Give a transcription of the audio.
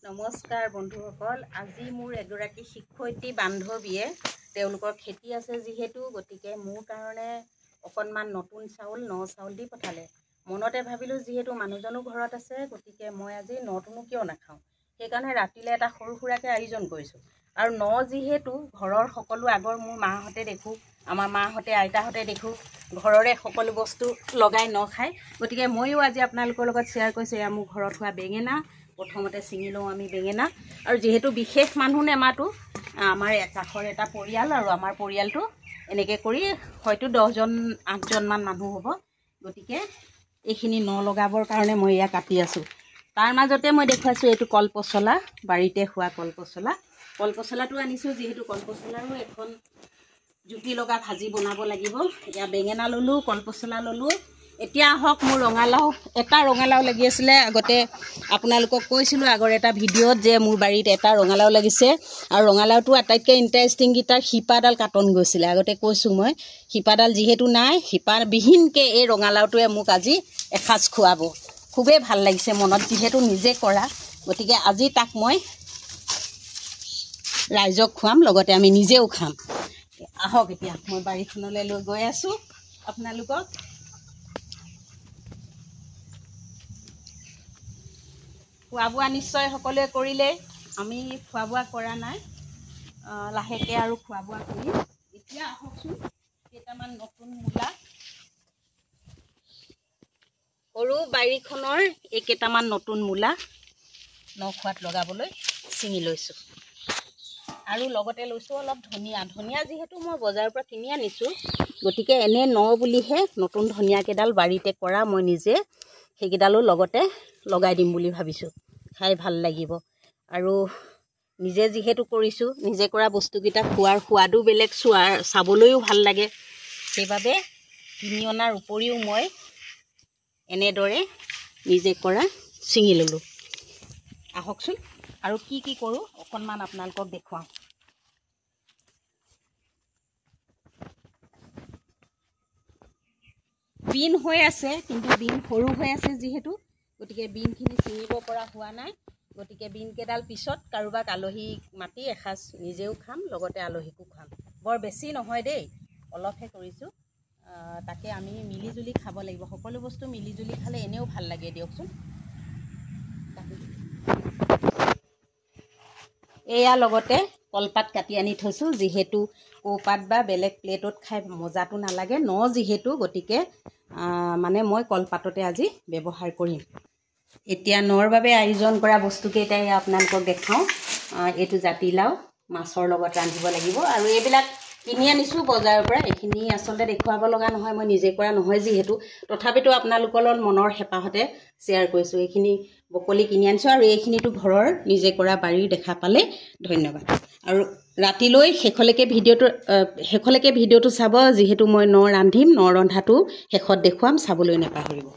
নমস্কাৰ বন্ধুসকল, আজি মোৰ এগৰাকী শিক্ষয়িত্ৰী বান্ধৱীয়ে তেওঁলোকৰ খেতি আছে যিহেতু গতিকে মোৰ কাৰণে অকণমান নতুন চাউল ন চাউল দি পঠালে। মনতে ভাবিলোঁ যিহেতু মানুহজনো ঘৰত আছে গতিকে মই আজি নতুনো কিয় নাখাওঁ, সেইকাৰণে ৰাতিলৈ এটা সৰু সুৰাকৈ আয়োজন কৰিছোঁ। আৰু ন যিহেতু ঘৰৰ সকলো আগৰ মোৰ মাহঁতে দেখোঁ, আমাৰ মাহঁতে আইতাহঁতে দেখোঁ ঘৰৰে সকলো বস্তু লগাই ন খায়, গতিকে ময়ো আজি আপোনালোকৰ লগত শ্বেয়াৰ কৰিছোঁ। এয়া মোৰ ঘৰত হোৱা বেঙেনা, প্ৰথমতে ছিঙি লওঁ আমি বেঙেনা। আৰু যিহেতু বিশেষ মানুহ নেমাতো, আমাৰ কাষৰ এটা পৰিয়াল আৰু আমাৰ পৰিয়ালটো এনেকৈ কৰি হয়তো 8জনমান মানুহ হ'ব, গতিকে এইখিনি ন লগাবৰ কাৰণে মই এয়া কাটি আছোঁ। তাৰ মাজতে মই দেখুৱাইছোঁ এইটো কলপচলা, বাৰীতে হোৱা কলপচলা। কলপচলাটো আনিছোঁ যিহেতু কলপচলাৰো এখন জুতি লগা ভাজি বনাব লাগিব। এয়া বেঙেনা ল'লোঁ, কলপচলা ল'লোঁ। এতিয়া আহক মোৰ ৰঙালাও। এটা ৰঙালাও লাগি আছিলে, আগতে আপোনালোকক কৈছিলোঁ আগৰ এটা ভিডিঅ'ত যে মোৰ বাৰীত এটা ৰঙালাও লাগিছে। আৰু ৰঙালাওটো আটাইতকৈ ইণ্টাৰেষ্টিং কি তাৰ শিপাডাল কাটন গৈছিলে, আগতে কৈছোঁ মই। শিপাডাল যিহেতু নাই, শিপাবিহীনকৈ এই ৰঙালাওটোৱে মোক আজি এসাঁজ খুৱাব। খুবেই ভাল লাগিছে মনত, যিহেতু নিজে কৰা, গতিকে আজি তাক মই ৰাইজক খুৱাম, লগতে আমি নিজেও খাম। আহক এতিয়া মই বাৰীখনলৈ লৈ গৈ আছোঁ আপোনালোকক। খোৱা বোৱা নিশ্চয় সকলোৱে কৰিলে, আমি খোৱা বোৱা কৰা নাই, লাহেকৈ আৰু খোৱা বোৱা কৰিম। এতিয়া আহকচোন কেইটামান নতুন মূলা, সৰু বাৰীখনৰ এই কেইটামান নতুন মূলা ন খোৱাত লগাবলৈ ছিঙি লৈছোঁ। আৰু লগতে লৈছোঁ অলপ ধনিয়া যিহেতু মই বজাৰৰ পৰা কিনি আনিছোঁ, গতিকে এনে ন বুলিহে নতুন ধনিয়াকেইডাল বাৰীতে কৰা মই নিজে, সেইকেইডালো লগতে লগাই দিম বুলি ভাবিছোঁ। খাই ভাল লাগিব, আৰু নিজে যিহেতু কৰিছোঁ, নিজে কৰা বস্তুকেইটা খোৱাৰ সোৱাদো বেলেগ, চাবলৈও ভাল লাগে। সেইবাবে কিনি অনাৰ উপৰিও মই এনেদৰে নিজে কৰা ছিঙি ল'লোঁ। আহকচোন আৰু কি কৰোঁ অকণমান আপোনালোকক দেখুৱাওঁ। বিন হৈ আছে, কিন্তু বিন সৰু হৈ আছে যিহেতু, গতিকে বিনখিনি ছিঙিব পৰা হোৱা নাই। গতিকে বিনকেইডাল পিছত কাৰোবাক আলহীক মাতি এসাঁজ নিজেও খাম, লগতে আলহীকো খুৱাম। বৰ বেছি নহয় দেই, অলপহে কৰিছোঁ। তাকে আমি মিলিজুলি খাব লাগিব, সকলো বস্তু মিলিজুলি খালে এনেও ভাল লাগে দিয়কচোন। এয়া লগতে কলপাত কাটি আনি থৈছোঁ, যিহেতু কৌপাত বা বেলেগ প্লেটত খাই মজাটো নালাগে, ন যিহেতু, গতিকে মই কলপাততে আজি ব্যৱহাৰ কৰিম। এতিয়া নৰ বাবে আয়োজন কৰা বস্তুকেইটাই আপোনালোকক দেখাওঁ। এইটো জাতিলাও মাছৰ লগত ৰান্ধিব লাগিব, আৰু এইবিলাক কিনি আনিছোঁ বজাৰৰ পৰা। এইখিনি আচলতে দেখুৱাব লগা নহয়, মই নিজে কৰা নহয় যিহেতু, তথাপিতো আপোনালোকৰ লগত মনৰ হেঁপাহতে শ্বেয়াৰ কৰিছোঁ। এইখিনি বকলি কিনি আনিছোঁ, আৰু এইখিনিতো ঘৰৰ নিজে কৰা বাৰীৰ দেখা পালে ধন্যবাদ। আৰু ৰাতিলৈ শেষলৈকে ভিডিঅ'টো চাব, যিহেতু মই ন ৰান্ধিম, ন ৰন্ধাটো শেষত দেখুৱাম, চাবলৈ নাপাহৰিব।